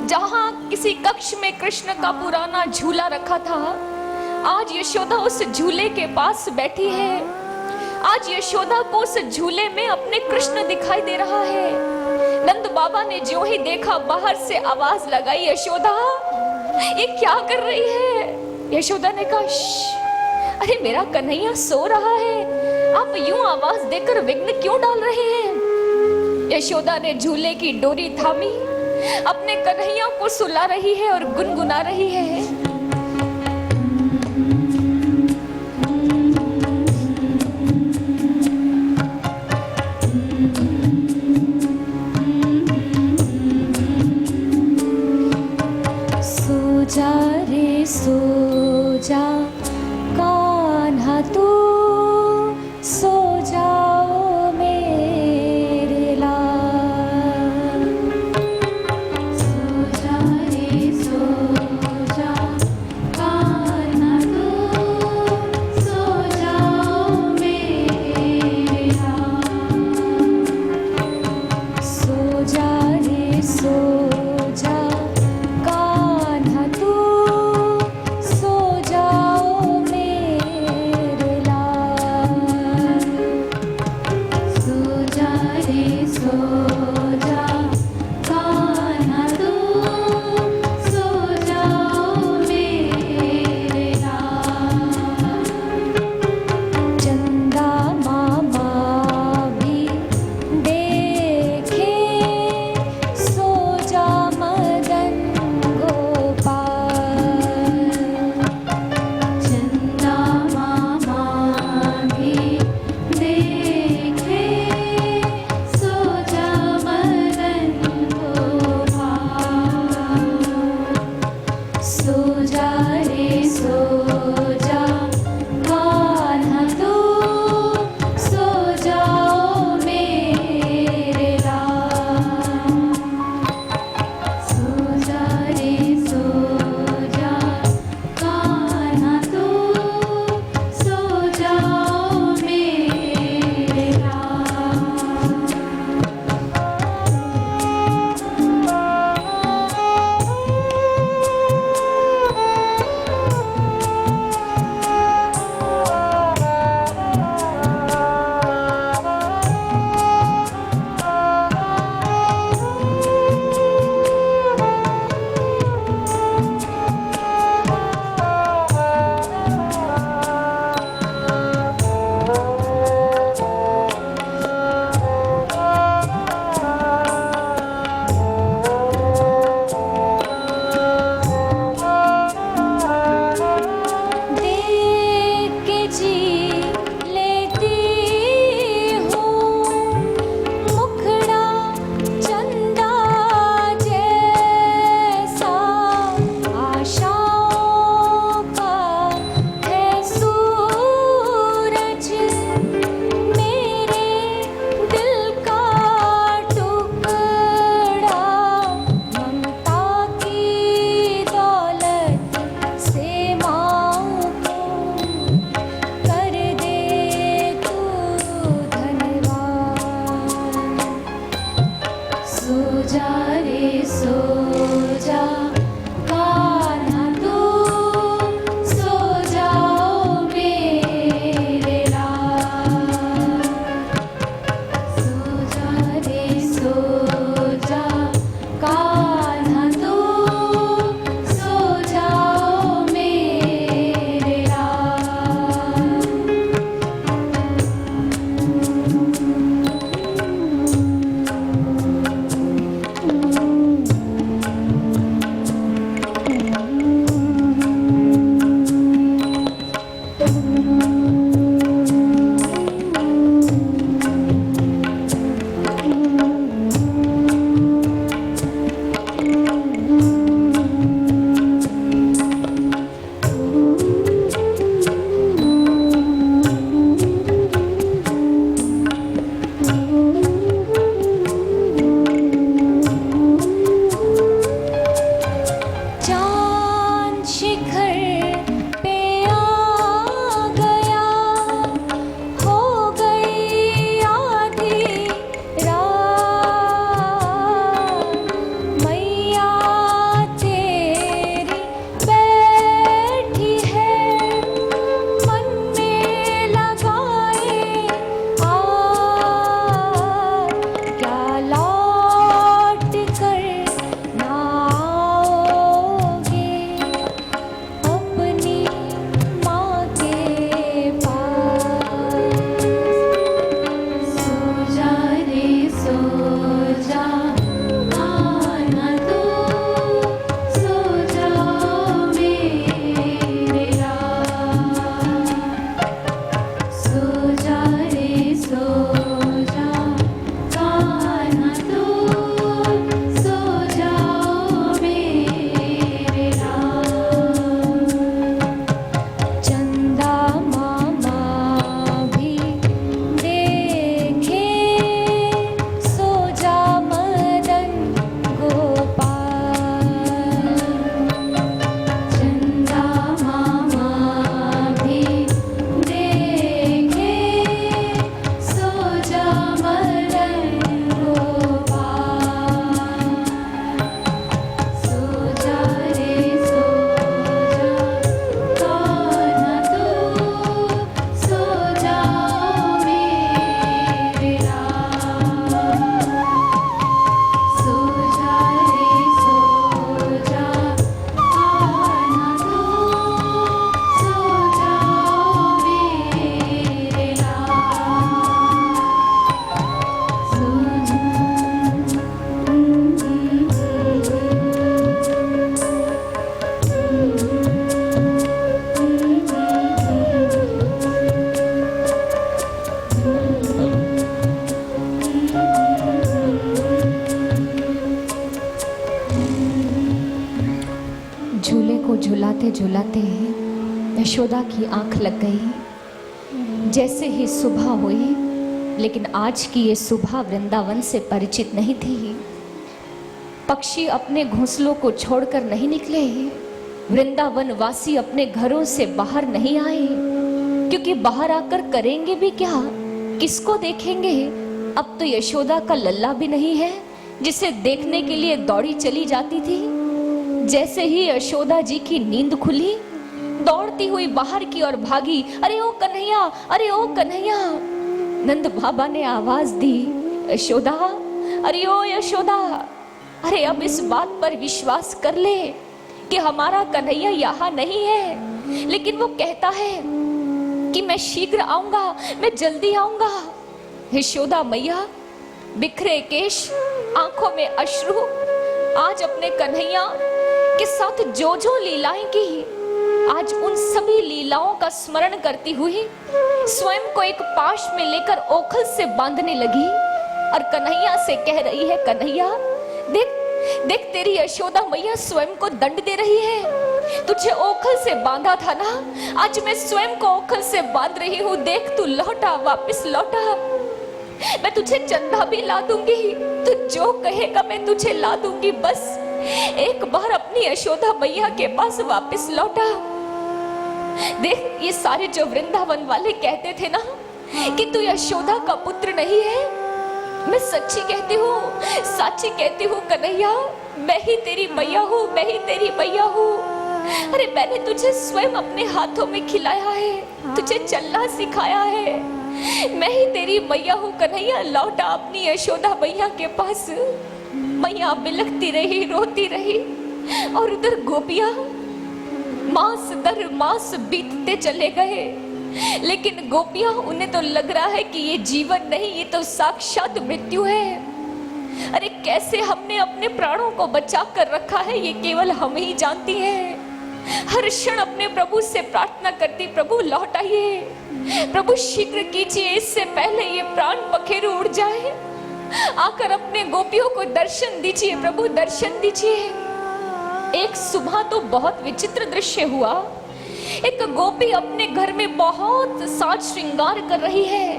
जहां किसी कक्ष में कृष्ण का पुराना झूला रखा था, आज यशोदा उस झूले के पास बैठी है। आज यशोदा को उस झूले में अपने कृष्ण दिखाई दे रहा है। नंद बाबा ने जो ही देखा, बाहर से आवाज लगाई, यशोदा ये क्या कर रही है? यशोदा ने कहा, अरे मेरा कन्हैया सो रहा है, आप यूं आवाज देकर विघ्न क्यों डाल रहे हैं? यशोदा ने झूले की डोरी थामी, अपने कन्हैया को सुला रही है और गुनगुना रही है। सो जा रे सो जा कान्हा तू, सो जाओ मेरे लाल। सो जा रे सो जा झुलाते यशोदा की आंख लग गई। जैसे ही सुबह हुई, लेकिन आज की ये सुबह वृंदावन से परिचित नहीं थी। पक्षी अपने घोंसलों को छोड़कर नहीं निकले, वृंदावन वासी अपने घरों से बाहर नहीं आए, क्योंकि बाहर आकर करेंगे भी क्या, किसको देखेंगे। अब तो यशोदा का लल्ला भी नहीं है जिसे देखने के लिए दौड़ी चली जाती थी। जैसे ही यशोदा जी की नींद खुली, दौड़ती हुई बाहर की ओर भागी। अरे ओ कन्हैया, अरे ओ कन्हैया। नंद बाबा ने आवाज दी, यशोदा, अरे ओ यशोदा, अरे अब इस बात पर विश्वास कर ले कि हमारा कन्हैया यहाँ नहीं है, लेकिन वो कहता है कि मैं शीघ्र आऊंगा, मैं जल्दी आऊंगा। यशोदा मैया बिखरे केश, आंखों में अश्रु, आज अपने कन्हैया के साथ जो जो लीलाएं की, आज उन सभी लीलाओं का स्मरण करती हुई स्वयं को एक पाश में लेकर ओखल से बांधने लगी और कन्हैया से कह रही है, कन्हैया देख देख, तेरी यशोदा मैया स्वयं को दंड दे रही है। तुझे ओखल से बांधा था ना, आज मैं स्वयं को ओखल से बांध रही हूँ। देख तू लौटा, वापस लौटा, मैं तुझे चंदा भी ला दूंगी, तू जो कहेगा मैं तुझे ला दूंगी। बस एक बार अपनी यशोदा मैया के पास वापस लौटा। देख, ये सारे जो वृंदावन वाले कहते थे ना कि तू यशोदा का पुत्र नहीं है, मैं सच्ची कहती हूँ, सच्ची कहती हूँ कन्हैया, मैं ही तेरी मैया हूँ, मैं ही तेरी मैया हूँ। अरे मैंने तुझे स्वयं अपने हाथों में खिलाया है, तुझे चलना सिखाया है, मैं ही तेरी मैया हूँ कन्हैया। लौटा अपनी यशोदा मैया के पास। मैया बिलखती रही, रोती रही, और उधर गोपियां मास दर मास बीतते चले गए, लेकिन गोपियां, उन्हें तो लग रहा है कि ये जीवन नहीं, ये तो साक्षात मृत्यु है। अरे कैसे हमने अपने प्राणों को बचा कर रखा है, ये केवल हम ही जानती हैं। हर क्षण अपने प्रभु से प्रार्थना करती, प्रभु लौट आइए, प्रभु शीघ्र कीजिए, इससे पहले ये प्राण पखेरु उड़ जाए। आकर अपने गोपियों को दर्शन दीजिए, प्रभु दर्शन दीजिए। एक सुबह तो बहुत विचित्र दृश्य हुआ। एक गोपी अपने घर में बहुत साज श्रृंगार कर रही है,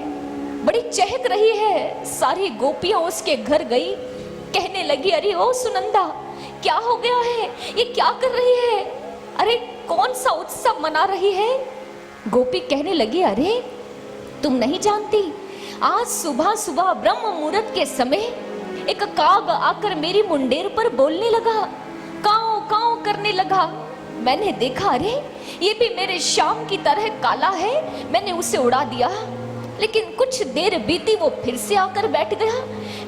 बड़ी चहक रही है। सारी गोपियां उसके घर गई, कहने लगी, अरे ओ सुनंदा, क्या हो गया है, ये क्या कर रही है, अरे कौन सा उत्सव मना रही है। गोपी कहने लगी, अरे तुम नहीं जानती, आज सुबह सुबह ब्रह्म मुहूर्त के समय एक काग आकर मेरी मुंडेर पर बोलने लगा, काऊ काऊ करने लगा। मैंने देखा, अरे ये भी मेरे श्याम की तरह काला है, मैंने उसे उड़ा दिया। लेकिन कुछ देर बीती, वो फिर से आकर बैठ गया,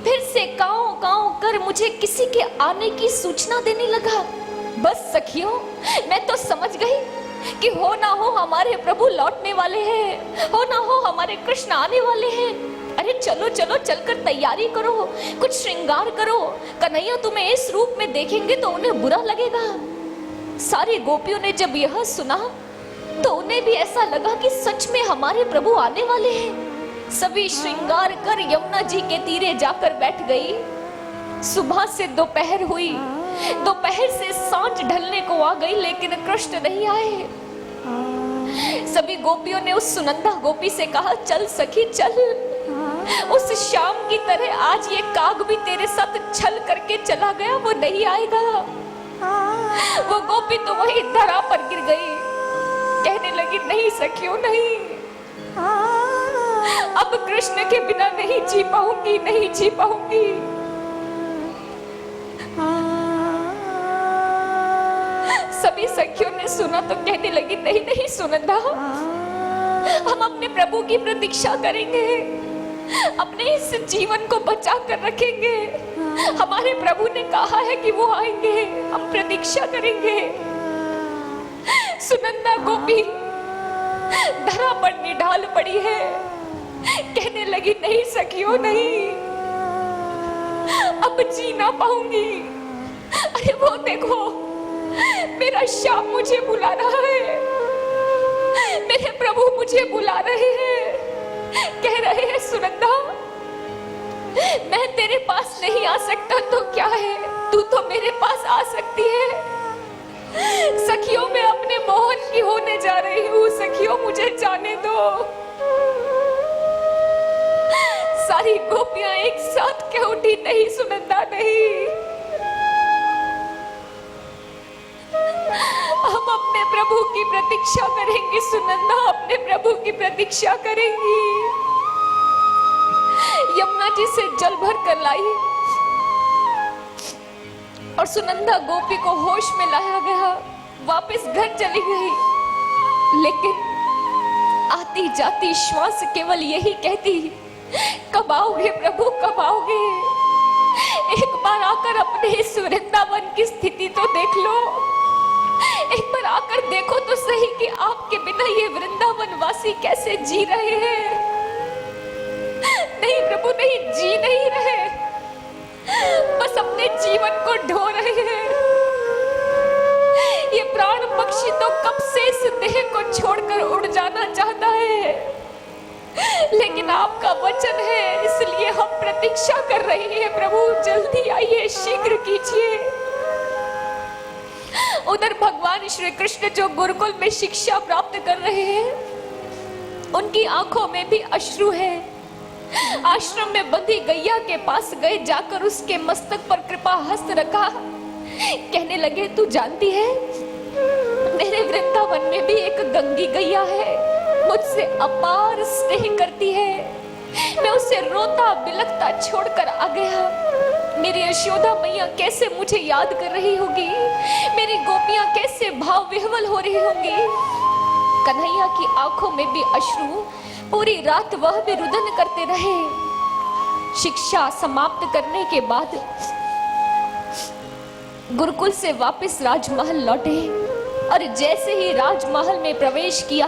फिर से काऊ काऊ कर मुझे किसी के आने की सूचना देने लगा। बस सखियों, मैं तो समझ गई कि हो ना हो हमारे प्रभु लौटने वाले हैं, हो ना हो हमारे कृष्ण आने वाले हैं। अरे चलो चलो, चलकर तैयारी करो, कुछ श्रृंगार करो, कन्हैया तुम्हें इस रूप में देखेंगे तो उन्हें बुरा लगेगा। सारी गोपियों ने जब यह सुना तो उन्हें भी ऐसा लगा कि सच में हमारे प्रभु आने वाले हैं। सभी श्रृंगार कर यमुना जी के तीरे जाकर बैठ गई। सुबह से दोपहर हुई, दोपहर से सांझ ढलने को आ गई, लेकिन कृष्ण नहीं आए। सभी गोपियों ने उस सुनंदा गोपी से कहा, चल सखी चल, उस शाम की तरह आज ये काग भी तेरे साथ छल करके चला गया, वो नहीं आएगा। वो गोपी तो वही धरा पर गिर गई, कहने लगी, नहीं सखियों नहीं, अब कृष्ण के बिना नहीं जी पाऊंगी, नहीं जी पाऊंगी। सभी सखियों ने सुना तो कहने लगी, नहीं नहीं सुनंदा, हम अपने प्रभु की प्रतीक्षा करेंगे, अपने इस जीवन को बचा कर रखेंगे। हमारे प्रभु ने कहा है कि वो आएंगे, हम प्रतीक्षा करेंगे। सुनंदा गोपी धरा पर निढाल पड़ी है, कहने लगी, नहीं सखियों नहीं, अब जी ना पाऊंगी। अरे वो देखो, मेरा श्याम मुझे बुला रहा है, मेरे प्रभु मुझे बुला रहे हैं, कह रहे हैं, सुनंदा मैं तेरे पास नहीं आ सकता तो क्या है, तू तो मेरे पास आ सकती है। सखियों मैं अपने मोहन की होने जा रही हूँ, सखियों मुझे जाने दो। सारी गोपियां एक साथ कह उठी, नहीं सुनंदा नहीं, हम अपने प्रभु की प्रतीक्षा करेंगे। सुनंदा अपने प्रभु की प्रतीक्षा करेंगी। यमुना जी से जल भर कर लाई और सुनंदा गोपी को होश में लाया गया, वापस घर चली गई। लेकिन आती जाती श्वास केवल यही कहती, कब आओगे प्रभु, कब आओगे? एक बार आकर अपने इस वृंदावन की स्थिति तो देख लो, एक बार आकर देखो तो सही कि आपके बिना ये वृंदावन वासी कैसे जी रहे हैं। नहीं प्रभु नहीं, जी नहीं रहे, बस अपने जीवन को ढो रहे हैं। ये प्राण पक्षी तो कब से इस देह को छोड़कर उड़ जाना चाहता है, लेकिन आपका वचन है इसलिए हम प्रतीक्षा कर रहे हैं। प्रभु जल्दी आइए, शीघ्र कीजिए। उधर भगवान श्री कृष्ण जो गुरुकुल में शिक्षा प्राप्त कर रहे हैं, उनकी आंखों में भी अश्रु है। आश्रम में बंधी गैया के पास गए, जाकर उसके मस्तक पर कृपा हस्त रखा, कहने लगे तू जानती है मेरे वृंदावन में भी एक गंगी गैया है, मुझसे अपार स्नेह करती है। मैं उसे रोता बिलखता छोड़कर आ गया। मेरी यशोदा मैया कैसे मुझे याद कर रही होगी, मेरी गोपियां कैसे भाव विह्वल हो रही होंगी। कन्हैया की आंखों में भी अश्रु, पूरी रात वह भी रुदन करते रहे। शिक्षा समाप्त करने के बाद गुरुकुल से वापस राजमहल लौटे और जैसे ही राजमहल में प्रवेश किया,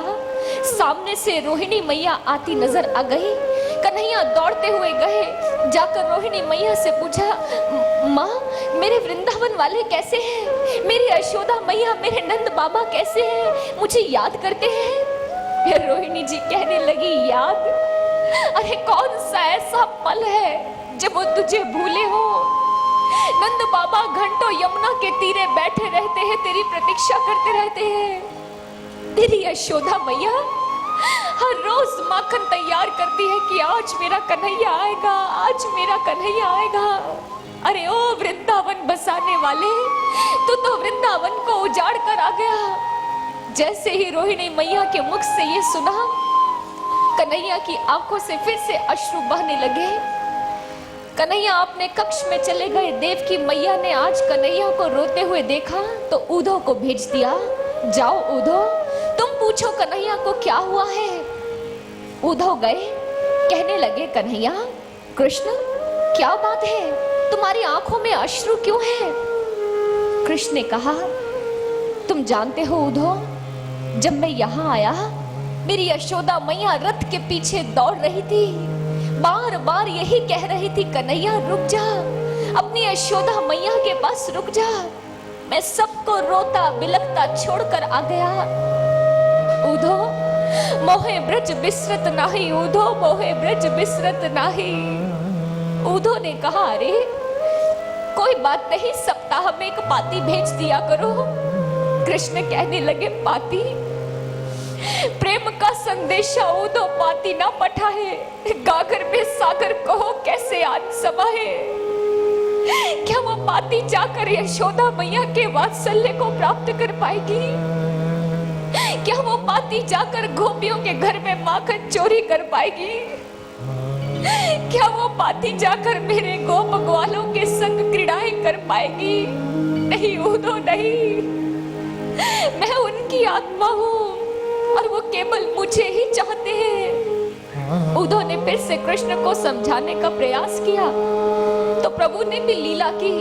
सामने से रोहिणी मैया आती नजर आ गई। कन्हैया दौड़ते हुए गए, जाकर रोहिणी मैया से पूछा, माँ मेरे वृंदावन वाले कैसे हैं? मेरी यशोदा मैया, मेरे नंद बाबा कैसे हैं? मुझे याद करते हैं? फिर रोहिणी जी कहने लगी, याद? अरे कौन सा ऐसा पल है जब वो तुझे भूले हो? नंद बाबा घंटों यमुना के तीरे बैठे रहते हैं, तेरी प्रतीक्षा करते रहते हैं। तेरी यशोदा मैया हर रोज माखन तैयार करती है कि आज मेरा कन्हैया आएगा, आज मेरा कन्हैया आएगा। अरे ओ वृंदावन बसाने वाले, तू तो वृंदावन को उजाड़ कर आ गया। जैसे ही रोहिणी मैया के मुख से ये सुना, कन्हैया की आंखों से फिर से अश्रु बहने लगे। कन्हैया अपने कक्ष में चले गए। देवकी मैया ने आज कन्हैया को रोते हुए देखा तो उधो को भेज दिया, जाओ उधो तुम पूछो कन्हैया को क्या हुआ है। उधो गए, कहने लगे, कन्हैया कृष्ण क्या बात है, तुम्हारी आंखों में अश्रु क्यों है? कृष्ण ने कहा, तुम जानते हो उधो, जब मैं यहाँ आया मेरी यशोदा मैया रथ के पीछे दौड़ रही थी, बार बार यही कह रही थी, कन्हैया रुक जा, अपनी यशोदा मैया के पास रुक जा। मैं सबको रोता बिलखता छोड़कर आ गया। उधो मोहे ब्रज बिसरत नाही, उधो मोहे ब्रज बिसरत नाही। उधो ने कहा, अरे कोई बात नहीं, सप्ताह में एक पाती भेज दिया करो। कृष्ण कहने लगे, पाती? प्रेम का संदेशा उधो पाती ना पठाए, गागर में सागर कहो कैसे आज समाए। क्या वो पाती जाकर यशोदा मैया के वात्सल्य को प्राप्त कर पाएगी? क्या वो पाती जाकर गोपियों के घर में माखन चोरी कर पाएगी? क्या वो पाती जाकर मेरे गोप ग्वालों के संग क्रीड़ाएं कर पाएगी? नहीं उधो नहीं, मैं उनकी आत्मा हूँ और वो केवल मुझे ही चाहते हैं। उधो ने फिर से कृष्ण को समझाने का प्रयास किया तो प्रभु ने भी लीला की।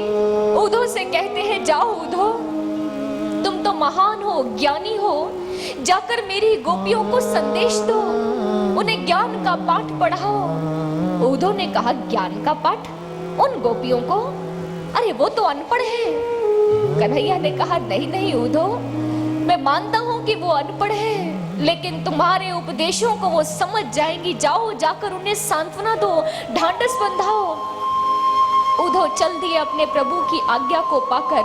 उधो से कहते हैं, जाओ उधो, तुम तो महान हो, ज्ञानी हो, जाकर मेरी गोपियों को संदेश दो, उन्हें ज्ञान का पाठ पढ़ाओ। उधो ने कहा, ज्ञान का पाठ उन गोपियों को? अरे वो तो अनपढ़ है। कन्हैया ने कहा, नहीं नहीं उधो, मैं मानता हूं कि वो अनपढ़ है, लेकिन तुम्हारे उपदेशों को वो समझ जाएंगी। जाओ, जाकर उन्हें सांत्वना दो, ढांढस बंधाओ। उधो चल दिए अपने प्रभु की आज्ञा को पाकर।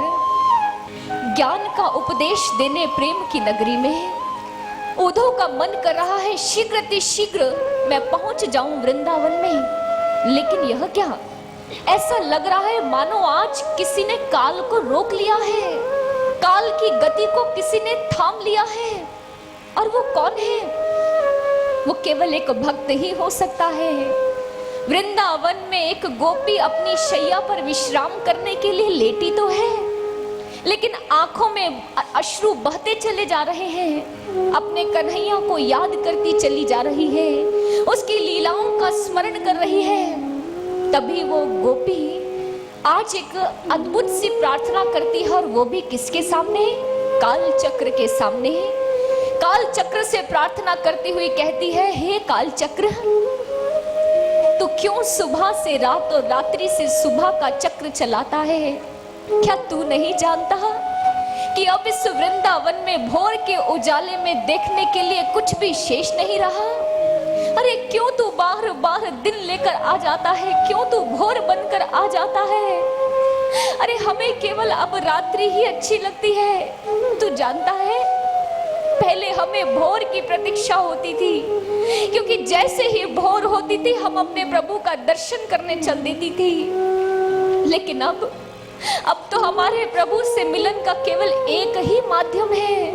ज्ञान का उपदेश देने प्रेम की नगरी में। उद्धव का मन कर रहा है शीघ्र मैं पहुंच जाऊं वृंदावन में, लेकिन यह क्या, ऐसा लग रहा है मानो आज किसी ने काल को रोक लिया है, काल की गति को किसी ने थाम लिया है। और वो कौन है? वो केवल एक भक्त ही हो सकता है। वृंदावन में एक गोपी अपनी शैया पर विश्राम करने के लिए लेटी तो है, लेकिन आंखों में अश्रु बहते चले जा रहे हैं, अपने कन्हैया को याद करती चली जा रही है, उसकी लीलाओं का स्मरण कर रही है। तभी वो गोपी आज एक अद्भुत सी प्रार्थना करती है, और वो भी किसके सामने? काल चक्र के सामने। काल चक्र से प्रार्थना करती हुई कहती है, हे काल चक्र, तू क्यों सुबह से रात और रात्रि से सुबह का चक्र चलाता है? क्या तू नहीं जानता कि अब इस वृंदावन में भोर के उजाले में देखने के लिए कुछ भी शेष नहीं रहा? अरे क्यों तू बार बार दिन लेकर आ जाता है? क्यों तू भोर बनकर आ जाता है? अरे हमें केवल अब रात्रि ही अच्छी लगती है। तू जानता है, पहले हमें भोर की प्रतीक्षा होती थी, क्योंकि जैसे ही भोर होती थी हम अपने प्रभु का दर्शन करने चल देती थी। लेकिन अब तो हमारे प्रभु से मिलन का केवल एक ही माध्यम है,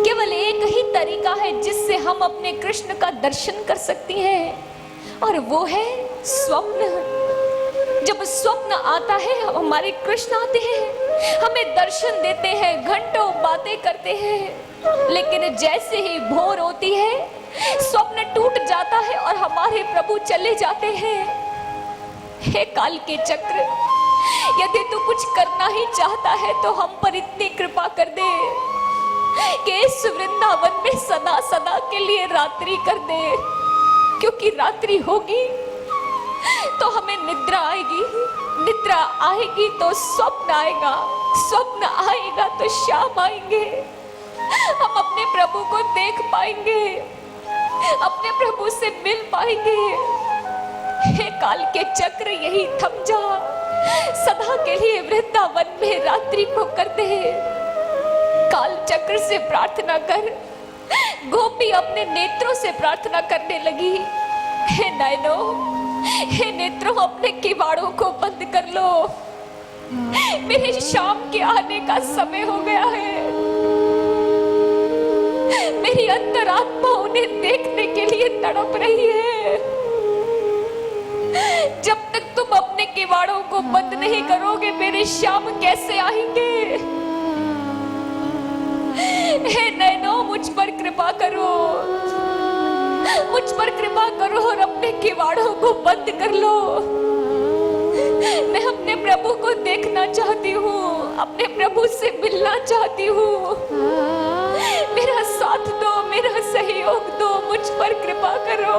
केवल एक ही तरीका है जिससे हम अपने कृष्ण का दर्शन कर सकती हैं, और वो है स्वप्न। जब स्वप्न आता है, हमारे कृष्ण आते हैं, हमें दर्शन देते हैं, घंटों बातें करते हैं। लेकिन जैसे ही भोर होती है, स्वप्न टूट जाता है और हमारे प्रभु चले जाते हैं। हे काल के चक्र, यदि तू कुछ करना ही चाहता है तो हम पर इतनी कृपा कर दे कि इस वृंदावन में सदा सदा के लिए रात्रि कर दे, क्योंकि रात्रि होगी तो हमें निद्रा आएगी, निद्रा आएगी तो स्वप्न आएगा, स्वप्न आएगा तो शाम आएंगे, हम अपने प्रभु को देख पाएंगे, अपने प्रभु से मिल पाएंगे। हे काल के चक्र, यही थम जा, सदा के लिए वृंदावन में रात्रि को कर दे। काल चक्र से प्रार्थना कर। गोपी अपने नेत्रों से प्रार्थना करने लगी, हे नैनो, हे नेत्रों, अपने किवाड़ों को बंद कर लो, मेरे शाम के आने का समय हो गया है। मेरी अंतरात्मा उन्हें देखने के लिए तड़प रही है। जब तक तुम अपने किवाड़ों को बंद नहीं करोगे, मेरे शाम कैसे आएंगे? हे नैनो, मुझ पर कृपा करो, मुझ पर कृपा करो और अपने किवाड़ों को बंद कर लो। मैं अपने प्रभु को देखना चाहती हूँ, अपने प्रभु से मिलना चाहती हूँ। मेरा साथ दो, मेरा सहयोग दो, मुझ पर कृपा करो।